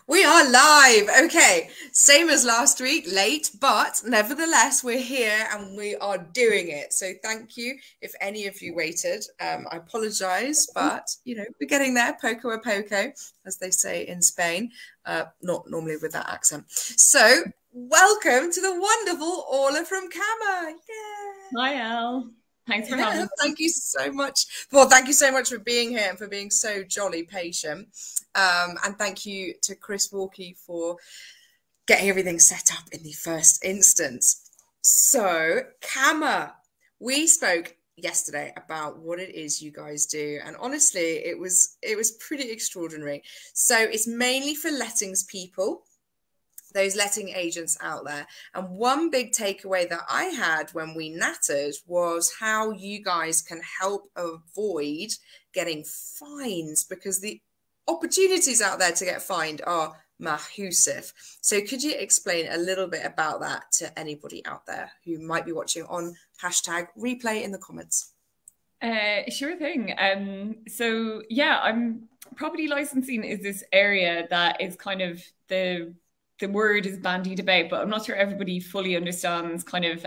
We are live. Okay, same as last week, late, but nevertheless, we're here and we are doing it. So thank you if any of you waited. I apologize, but we're getting there. Poco a poco, as they say in Spain. Not normally with that accent. So welcome to the wonderful Orla from Kamma. Yeah. Hi, Elle. Thanks for having me. Thank you so much. Well, thank you so much for being here and for being so jolly patient. And thank you to Chris Walkie for getting everything set up in the first instance. So, Kamma, we spoke yesterday about what it is you guys do, and honestly, it was pretty extraordinary. So, it's mainly for lettings people, those letting agents out there. And one big takeaway that I had when we nattered was how you guys can help avoid getting fines, because the opportunities out there to get fined are massive. So could you explain a little bit about that to anybody out there who might be watching on #replay in the comments? Sure thing. So yeah, property licensing is this area that is kind of the word is bandied about, but I'm not sure everybody fully understands kind of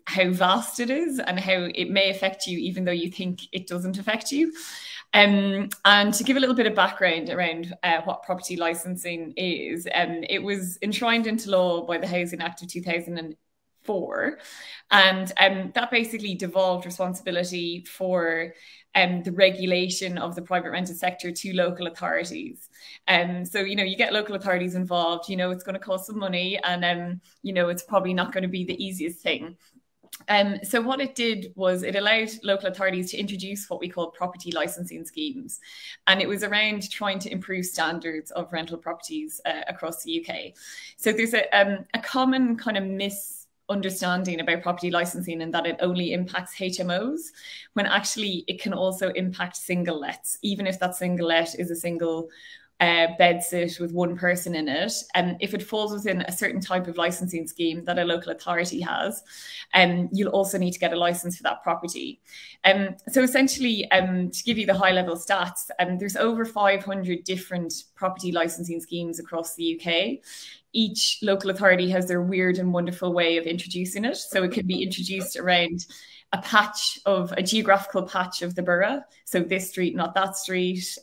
how vast it is and how it may affect you, even though you think it doesn't affect you. And to give a little bit of background around what property licensing is, it was enshrined into law by the Housing Act of 2004. And that basically devolved responsibility for the regulation of the private rented sector to local authorities. So, you get local authorities involved, it's going to cost some money, and, it's probably not going to be the easiest thing. So what it did was it allowed local authorities to introduce what we call property licensing schemes. And it was around trying to improve standards of rental properties across the UK. So there's a common kind of misunderstanding about property licensing, and that it only impacts HMOs, when actually it can also impact single lets, even if that single let is a single bed sit with one person in it. And if it falls within a certain type of licensing scheme that a local authority has, you'll also need to get a license for that property. So essentially, to give you the high level stats, there's over 500 different property licensing schemes across the UK. Each local authority has their weird and wonderful way of introducing it. So it can be introduced around a geographical patch of the borough. So this street, not that street,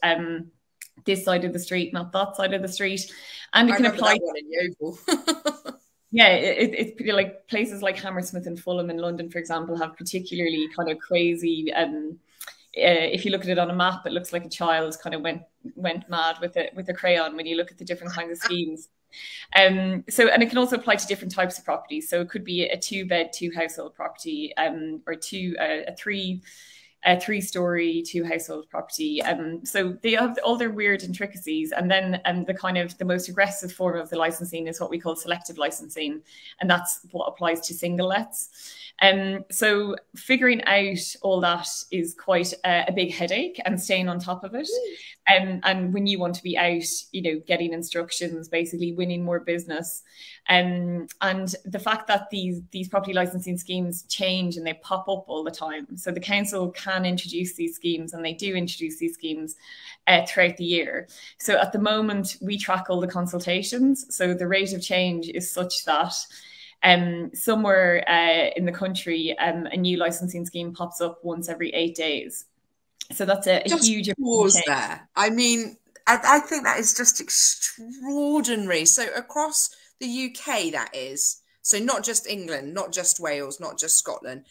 this side of the street, not that side of the street. And it can apply. That one in Yeovil. Yeah, it's pretty, like places like Hammersmith and Fulham in London, for example, have particularly kind of crazy. If you look at it on a map, it looks like a child kind of went mad with a crayon when you look at the different kinds of schemes. And it can also apply to different types of properties. So it could be a 2-bed, 2-household property, or a 3-story, 2-household property. So they have all their weird intricacies. And then the most aggressive form of the licensing is what we call selective licensing. And that's what applies to single lets. So figuring out all that is quite a big headache, and staying on top of it. And when you want to be out, getting instructions, basically winning more business. And the fact that these property licensing schemes change and they pop up all the time. So the council can introduce these schemes, and they do introduce these schemes throughout the year. So at the moment, we track all the consultations. So the rate of change is such that somewhere in the country, a new licensing scheme pops up once every 8 days. So that's a huge pause there. I mean, I think that is just extraordinary. So across the UK, that is. So not just England, not just Wales, not just Scotland,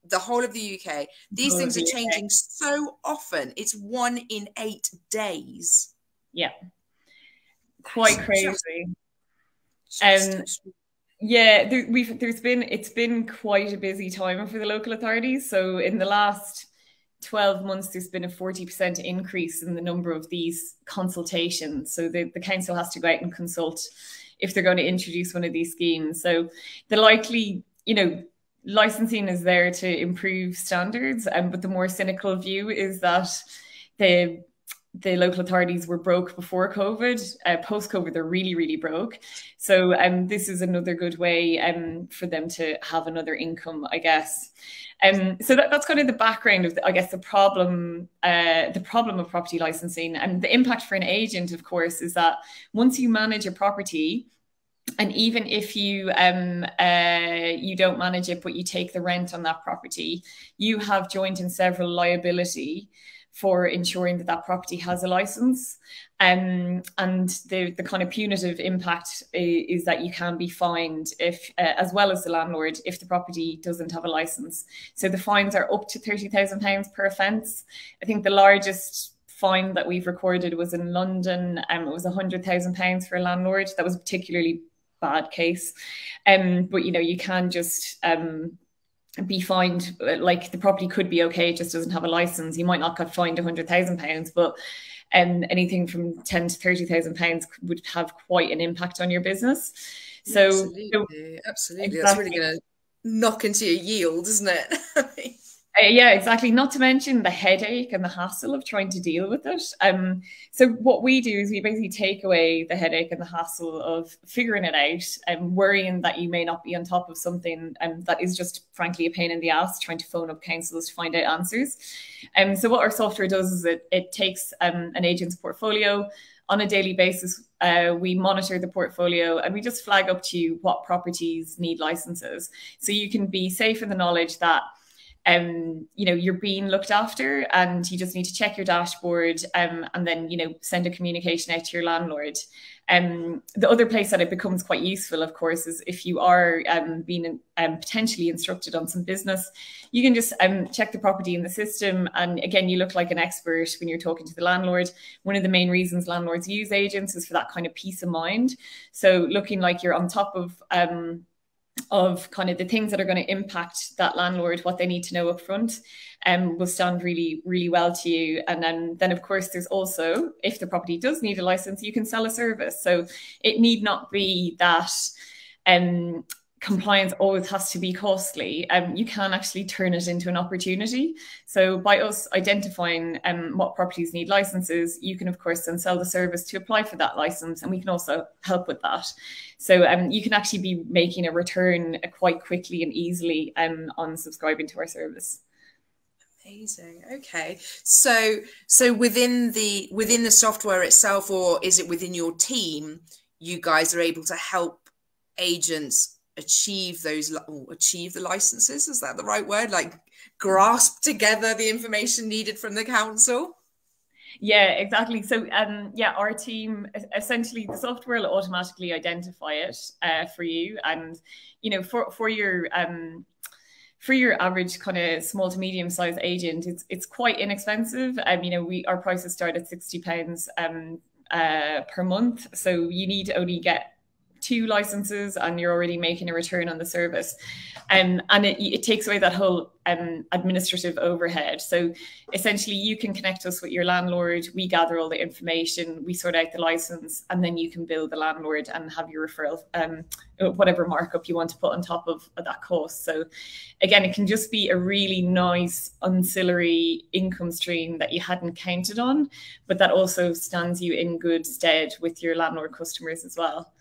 the whole of the UK. These things are changing so often. It's 1 in 8 days. Yeah. Quite crazy. Yeah, it's been quite a busy time for the local authorities. So in the last 12 months, there's been a 40% increase in the number of these consultations. So the council has to go out and consult if they're going to introduce one of these schemes. So the likely, licensing is there to improve standards, but the more cynical view is that the local authorities were broke before COVID. Post-COVID, they're really, really broke. So this is another good way for them to have another income, I guess. So that's kind of the background of, I guess, the problem of property licensing. And the impact for an agent, of course, is that once you manage a property, and even if you you don't manage it, but you take the rent on that property, you have joint and several liability for ensuring that that property has a license. And the kind of punitive impact is that you can be fined if, as well as the landlord, if the property doesn't have a license. So the fines are up to £30,000 per offence. I think the largest fine that we've recorded was in London. It was £100,000 for a landlord. That was a particularly bad case. But you can just be fined, like the property could be okay, it just doesn't have a license. You might not get fined £100,000, but anything from £10,000 to £30,000 would have quite an impact on your business. So absolutely. Exactly. That's really going to knock into your yield, isn't it? Yeah, exactly. Not to mention the headache and the hassle of trying to deal with it. So what we do is we basically take away the headache and the hassle of figuring it out and worrying that you may not be on top of something that is just frankly a pain in the ass, trying to phone up councils to find out answers. So what our software does is it takes an agent's portfolio on a daily basis. We monitor the portfolio and we just flag up to you what properties need licenses. So you can be safe in the knowledge that you're being looked after, and you just need to check your dashboard and then send a communication out to your landlord. The other place that it becomes quite useful, of course, is if you are being potentially instructed on some business, you can just check the property in the system, and again, you look like an expert when you're talking to the landlord. One of the main reasons landlords use agents is for that kind of peace of mind. So looking like you're on top of kind of the things that are going to impact that landlord, what they need to know up front, will stand really, really well to you. And then, of course, there's also, if the property does need a license, you can sell a service. So it need not be that compliance always has to be costly. You can actually turn it into an opportunity. So by us identifying what properties need licenses, you can, of course, then sell the service to apply for that license, and we can also help with that. So you can actually be making a return quite quickly and easily on subscribing to our service. Amazing. Okay. So within the software itself, or is it within your team, you guys are able to help agents achieve the licenses? Is that the right word? Like grasp together the information needed from the council? Yeah, exactly. So our team, essentially the software will automatically identify it for you, and for your average kind of small to medium sized agent, it's quite inexpensive. Our prices start at £60 per month, so you need to only get 2 licenses and you're already making a return on the service. And it takes away that whole administrative overhead. So essentially you can connect us with your landlord, we gather all the information, we sort out the license, and then you can bill the landlord and have your referral, whatever markup you want to put on top of that cost. So again, it can just be a really nice ancillary income stream that you hadn't counted on, but that also stands you in good stead with your landlord customers as well.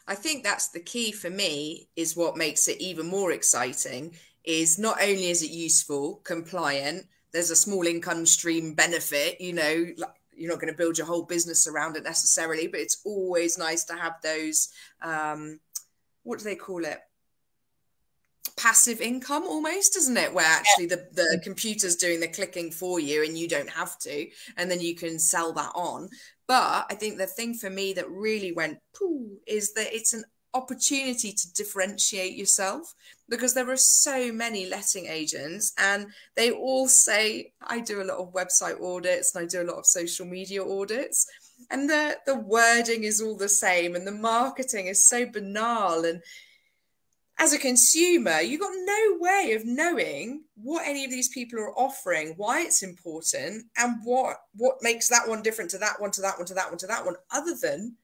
I think that's the key for me, is what makes it even more exciting is not only is it useful, compliant, there's a small income stream benefit, like you're not going to build your whole business around it necessarily, but it's always nice to have those, what do they call it? Passive income almost, isn't it? Where actually the computer's doing the clicking for you and you don't have to, and then you can sell that on. But I think the thing for me that really went pooh is that it's an opportunity to differentiate yourself, because there are so many letting agents and they all say, I do a lot of website audits and I do a lot of social media audits, and the wording is all the same and the marketing is so banal, and as a consumer, you've got no way of knowing what any of these people are offering, why it's important, and what makes that one different to that one, to that one, to that one, to that one, other than,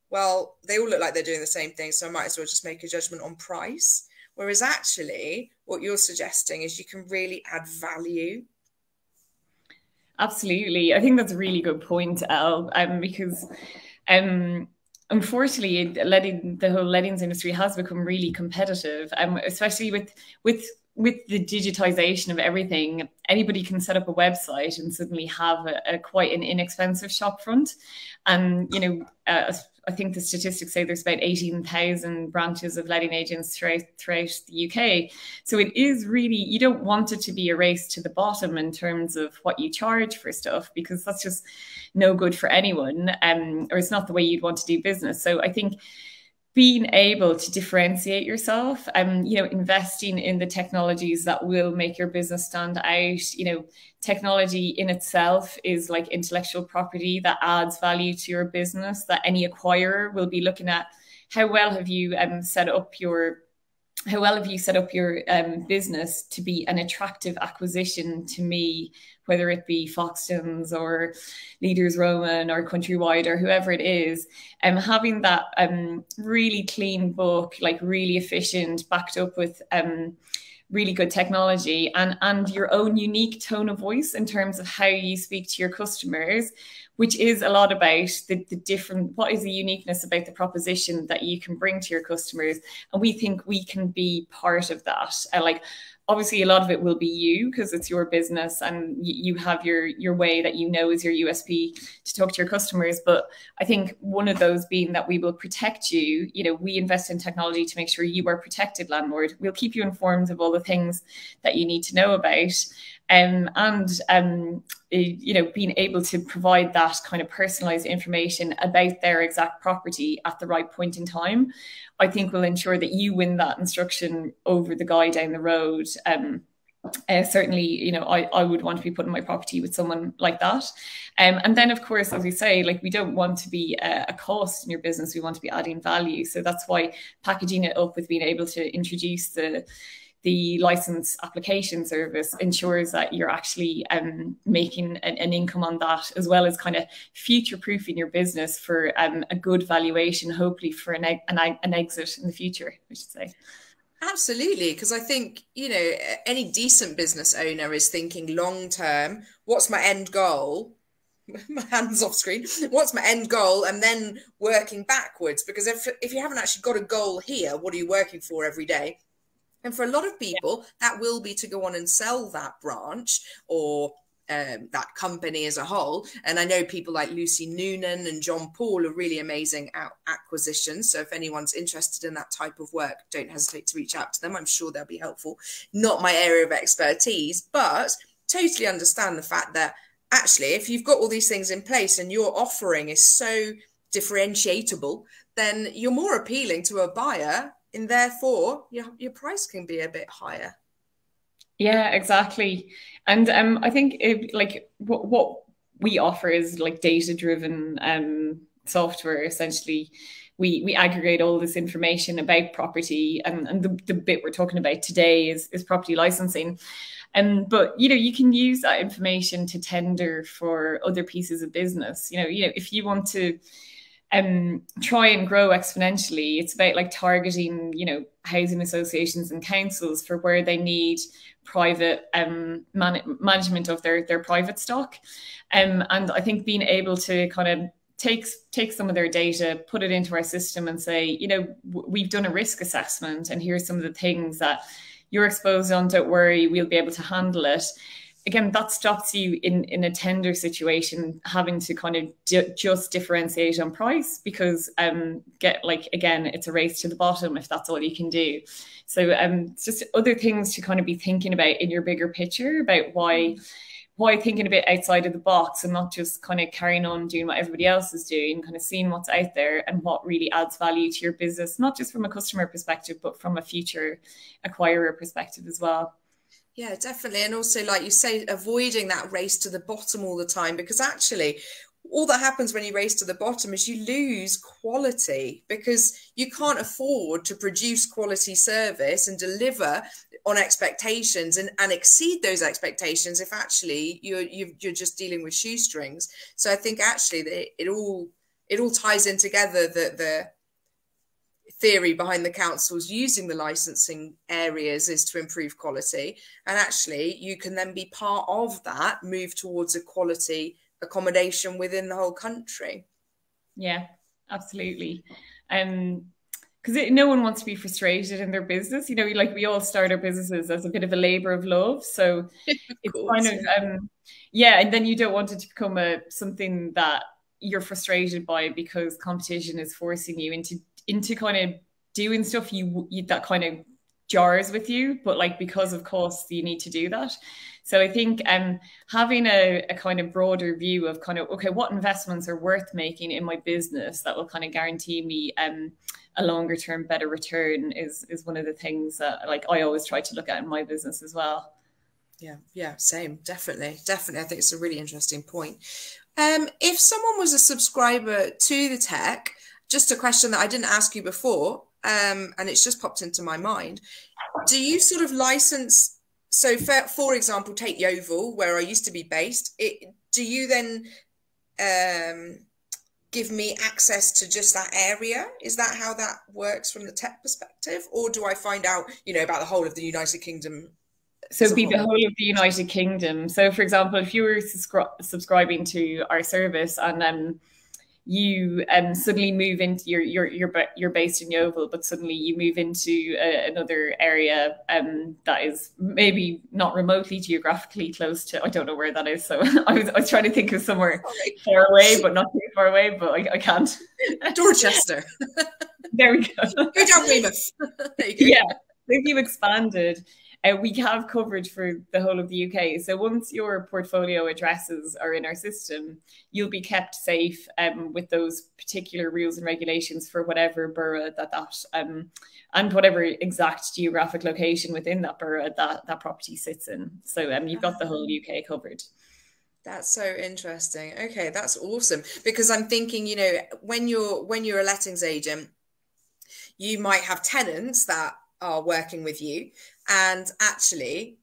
well, they all look like they're doing the same thing, so I might as well just make a judgment on price. Whereas actually, what you're suggesting is you can really add value. Absolutely. I think that's a really good point, Elle, because um, unfortunately, the whole lettings industry has become really competitive, especially with with the digitization of everything. Anybody can set up a website and suddenly have a quite an inexpensive shop front. And I think the statistics say there's about 18,000 branches of letting agents throughout the UK. So it is really, you don't want it to be a race to the bottom in terms of what you charge for stuff, because that's just no good for anyone, or it's not the way you'd want to do business. So I think being able to differentiate yourself, investing in the technologies that will make your business stand out. Technology in itself is like intellectual property that adds value to your business, that any acquirer will be looking at. How well have you set up your business to be an attractive acquisition to me, whether it be Foxtons or Leaders Roman or Countrywide or whoever it is, having that really clean book, like really efficient, backed up with really good technology, and your own unique tone of voice in terms of how you speak to your customers, which is a lot about the different, what is the uniqueness about the proposition that you can bring to your customers. And we think we can be part of that. Obviously, a lot of it will be you, because it's your business and you have your way that is your USP to talk to your customers. But I think one of those being that we will protect you. We invest in technology to make sure you are protected, landlord. We'll keep you informed of all the things that you need to know about. Being able to provide that kind of personalized information about their exact property at the right point in time, I think will ensure that you win that instruction over the guy down the road. Certainly, I would want to be putting my property with someone like that. And then, of course, as we say, we don't want to be a cost in your business. We want to be adding value. So that's why packaging it up with being able to introduce the license application service ensures that you're actually making an income on that, as well as kind of future-proofing your business for a good valuation, hopefully for an exit in the future, I should say. Absolutely, because I think, any decent business owner is thinking long term, what's my end goal? My hands off screen. What's my end goal? And then working backwards, because if you haven't actually got a goal here, what are you working for every day? And for a lot of people, that will be to go on and sell that branch or that company as a whole. And I know people like Lucy Noonan and John Paul are really amazing acquisitions. So if anyone's interested in that type of work, don't hesitate to reach out to them. I'm sure they'll be helpful. Not my area of expertise, but totally understand the fact that actually, if you've got all these things in place and your offering is so differentiatable, then you're more appealing to a buyer, and therefore your price can be a bit higher. Yeah, exactly. And I think what we offer is like data-driven software. Essentially, we aggregate all this information about property, and the bit we're talking about today is property licensing. But you can use that information to tender for other pieces of business. If you want to try and grow exponentially, it's about targeting housing associations and councils for where they need private management of their private stock, and I think being able to kind of take some of their data, put it into our system and say, we've done a risk assessment and here's some of the things that you're exposed on, don't worry, we'll be able to handle it. Again, that stops you in a tender situation having to kind of just differentiate on price, because again, it's a race to the bottom if that's all you can do. So it's just other things to kind of be thinking about in your bigger picture about why thinking a bit outside of the box and not just kind of carrying on doing what everybody else is doing, kind of seeing what's out there and what really adds value to your business, not just from a customer perspective, but from a future acquirer perspective as well. Yeah, definitely. And also, like you say, avoiding that race to the bottom all the time, because actually all that happens when you race to the bottom is you lose quality, because you can't afford to produce quality service and deliver on expectations and exceed those expectations if actually you're just dealing with shoestrings. So I think actually it all ties in together, that theory behind the councils using the licensing areas is to improve quality. And actually, you can then be part of that move towards a quality accommodation within the whole country. Yeah, absolutely. Because no one wants to be frustrated in their business. You know, like we all start our businesses as a bit of a labor of love. So it's course, kind of, yeah, and then you don't want it to become something that you're frustrated by because competition is forcing you into kind of doing stuff you that kind of jars with you, but like because of costs you need to do that. So I think having a kind of broader view of kind of, okay, what investments are worth making in my business that will kind of guarantee me a longer term better return is one of the things that like I always try to look at in my business as well. Yeah, same, definitely. I think it's a really interesting point. If someone was a subscriber to the tech, just a question that I didn't ask you before, and it's just popped into my mind. Do you sort of license? So, for example, take Yeovil, where I used to be based. Do you then give me access to just that area? Is that how that works from the tech perspective, or do I find out, about the whole of the United Kingdom? So it'd be the whole of the United Kingdom. So, for example, if you were subscribing to our service and you suddenly move into you're based in Yeovil, but suddenly you move into another area that is maybe not remotely geographically close to, I don't know where that is. So I was trying to think of somewhere far away, but not too far away, but I can't. Dorchester. There we go. Go down Weymouth. There you go. Yeah. If you expanded, we have coverage for the whole of the UK. So once your portfolio addresses are in our system, you'll be kept safe with those particular rules and regulations for whatever borough that and whatever exact geographic location within that borough that property sits in. So you've got the whole UK covered. That's so interesting. Okay, that's awesome. Because I'm thinking, when you're a lettings agent, you might have tenants that are working with you, and actually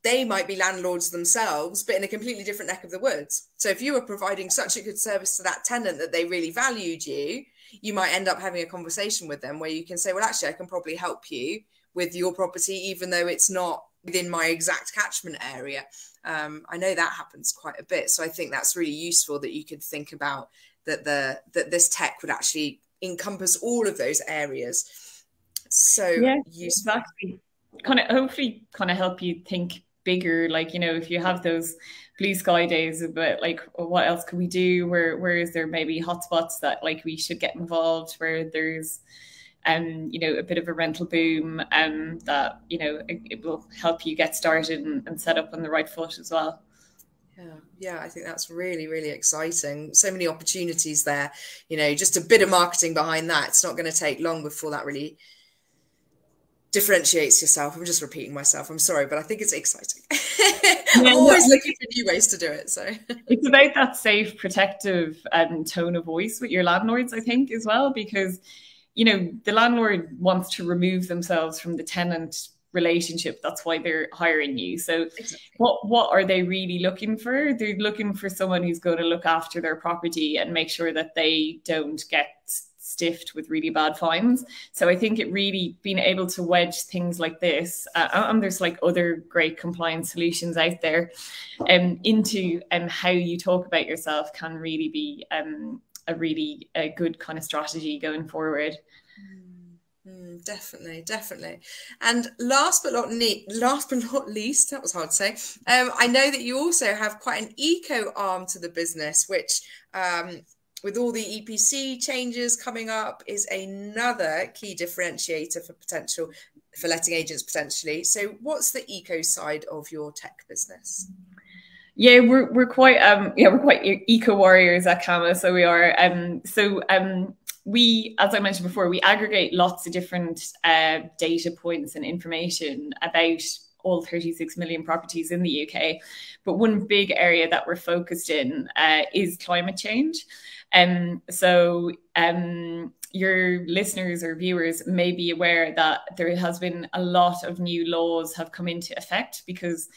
they might be landlords themselves, but in a completely different neck of the woods. So if you were providing such a good service to that tenant that they really valued you, you might end up having a conversation with them where you can say, well, actually, I can probably help you with your property, even though it's not within my exact catchment area. I know that happens quite a bit. So I think that's really useful that you could think about that this tech would actually encompass all of those areas. So yeah, exactly. Hopefully help you think bigger. Like, if you have those blue sky days about like, what else can we do? Where is there maybe hotspots that like we should get involved, where there's a bit of a rental boom that, it will help you get started and set up on the right foot as well. Yeah, I think that's really, really exciting. So many opportunities there, just a bit of marketing behind that. It's not going to take long before that really differentiates yourself. I'm just repeating myself. I'm sorry, but I think it's exciting. I'm always looking for new ways to do it. So it's about that safe, protective tone of voice with your landlords, I think, as well, because, the landlord wants to remove themselves from the tenant relationship. That's why they're hiring you. So exactly. What are they really looking for? They're looking for someone who's going to look after their property and make sure that they don't get stiffed with really bad fines. So I think it really being able to wedge things like this, and there's like other great compliance solutions out there, into how you talk about yourself can really be a good kind of strategy going forward. Definitely. And last but not least, that was hard to say. I know that you also have quite an eco arm to the business, which with all the EPC changes coming up is another key differentiator for letting agents potentially. So what's the eco side of your tech business? Yeah, we're quite eco warriors at Kamma. So we are. We, as I mentioned before, we aggregate lots of different data points and information about all 36 million properties in the UK. But one big area that we're focused in is climate change. Your listeners or viewers may be aware that there has been a lot of new laws have come into effect because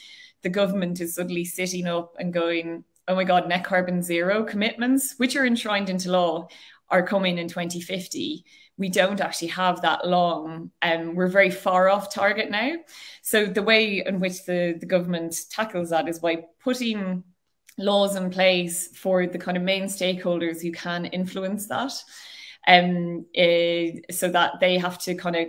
the government is suddenly sitting up and going, oh my God, net carbon zero commitments, which are enshrined into law, are coming in 2050, we don't actually have that long. We're very far off target now. So the way in which the government tackles that is by putting laws in place for the kind of main stakeholders who can influence that, so that they have to kind of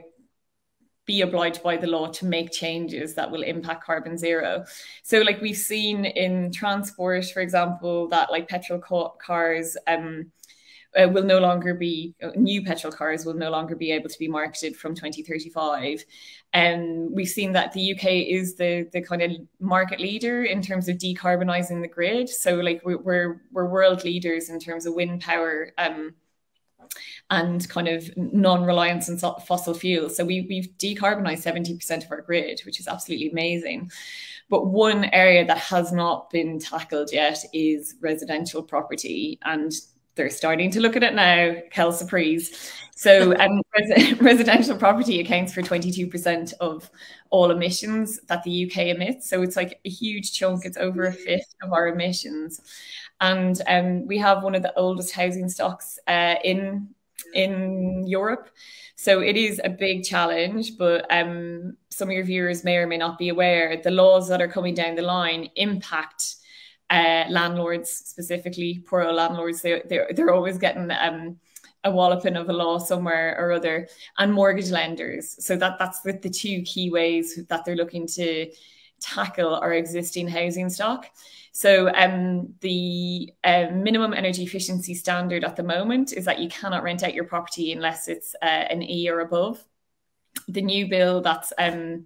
be obliged by the law to make changes that will impact carbon zero. So like we've seen in transport, for example, that like petrol cars will no longer be, new petrol cars will no longer be able to be marketed from 2035. And we've seen that the UK is the kind of market leader in terms of decarbonising the grid. So like we're world leaders in terms of wind power, and kind of non-reliance on fossil fuels. So we've decarbonised 70% of our grid, which is absolutely amazing. But one area that has not been tackled yet is residential property, and they're starting to look at it now. Quelle surprise. So residential property accounts for 22% of all emissions that the UK emits. So it's like a huge chunk. It's over a fifth of our emissions. And we have one of the oldest housing stocks in Europe. So it is a big challenge, but some of your viewers may or may not be aware, the laws that are coming down the line impact landlords, specifically poor old landlords. They're always getting a walloping of a law somewhere or other, and mortgage lenders. So that's the two key ways that they're looking to tackle our existing housing stock. So the minimum energy efficiency standard at the moment is that you cannot rent out your property unless it's an E or above. The new bill that's going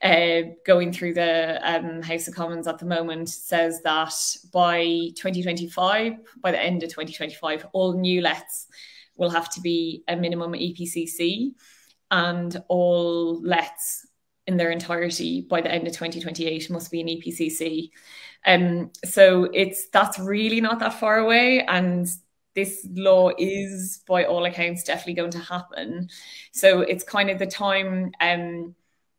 through the House of Commons at the moment says that by 2025, by the end of 2025, all new lets will have to be a minimum EPCC, and all lets in their entirety by the end of 2028 must be an EPCC. So that's really not that far away, and this law is, by all accounts, definitely going to happen. So it's kind of the time,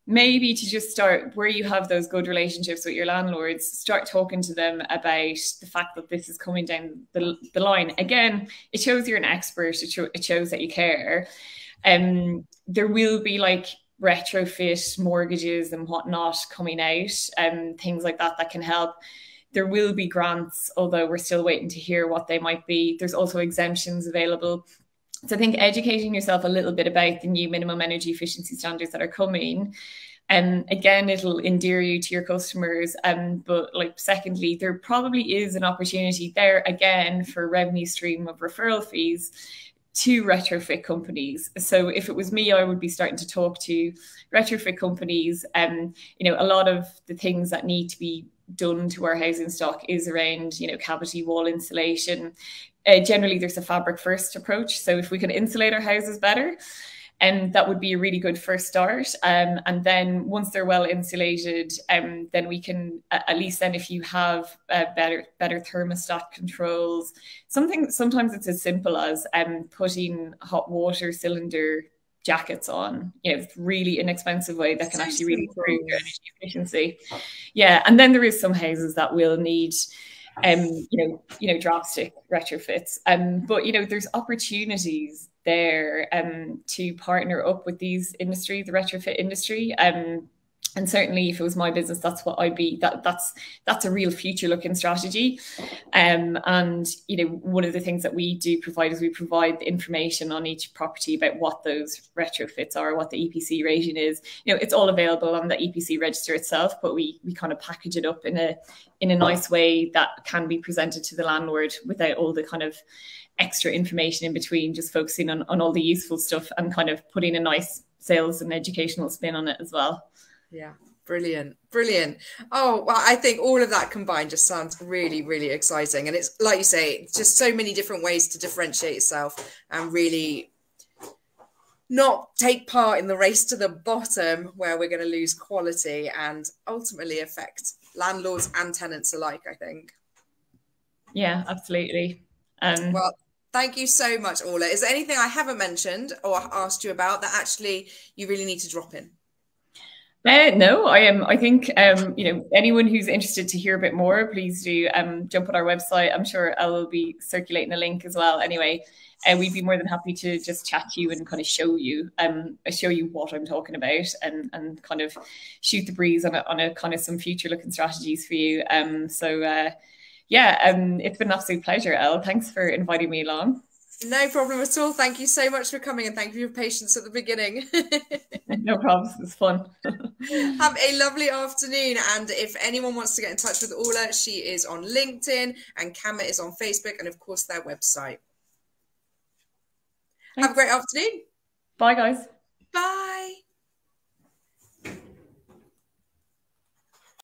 maybe to just start where you have those good relationships with your landlords, start talking to them about the fact that this is coming down the line. Again, it shows you're an expert. It shows that you care. There will be like retrofit mortgages and whatnot coming out, things like that can help. There will be grants, although we're still waiting to hear what they might be. There's also exemptions available. So I think educating yourself a little bit about the new minimum energy efficiency standards that are coming, again, it'll endear you to your customers. But like, secondly, there probably is an opportunity there again for a revenue stream of referral fees to retrofit companies. So if it was me, I would be starting to talk to retrofit companies. A lot of the things that need to be done to our housing stock is around, cavity wall insulation. Generally, there's a fabric first approach. So if we can insulate our houses better, that would be a really good first start. And then once they're well insulated, then we can, at least then if you have better thermostat controls, sometimes it's as simple as putting hot water cylinder jackets on, it's really inexpensive way that can actually really improve your energy efficiency. Yeah, and then there is some houses that will need drastic retrofits. But there's opportunities there to partner up with the retrofit industry. And certainly if it was my business, that's what I'd be, that's a real future looking strategy. And one of the things that we do provide is we provide the information on each property about what those retrofits are, what the EPC rating is. It's all available on the EPC register itself, but we kind of package it up in a nice way that can be presented to the landlord without all the kind of extra information in between, just focusing on all the useful stuff and kind of putting a nice sales and educational spin on it as well. Yeah, brilliant. Oh, well, I think all of that combined just sounds really, really exciting. And it's like you say, just so many different ways to differentiate yourself and really not take part in the race to the bottom where we're going to lose quality and ultimately affect landlords and tenants alike, I think. Yeah, absolutely. Well, thank you so much, Orla. Is there anything I haven't mentioned or asked you about that actually you really need to drop in? No, I am. I think anyone who's interested to hear a bit more, please do jump on our website. I'm sure Elle will be circulating a link as well. Anyway, we'd be more than happy to just chat to you and kind of show you what I'm talking about, and kind of shoot the breeze on a kind of some future looking strategies for you. It's been an absolute pleasure, Elle. Thanks for inviting me along. No problem at all. Thank you so much for coming, and thank you for your patience at the beginning. No problems. It's fun. Have a lovely afternoon. And if anyone wants to get in touch with Orla, she is on LinkedIn, and Kamma is on Facebook, and of course their website. Thanks. Have a great afternoon. Bye, guys.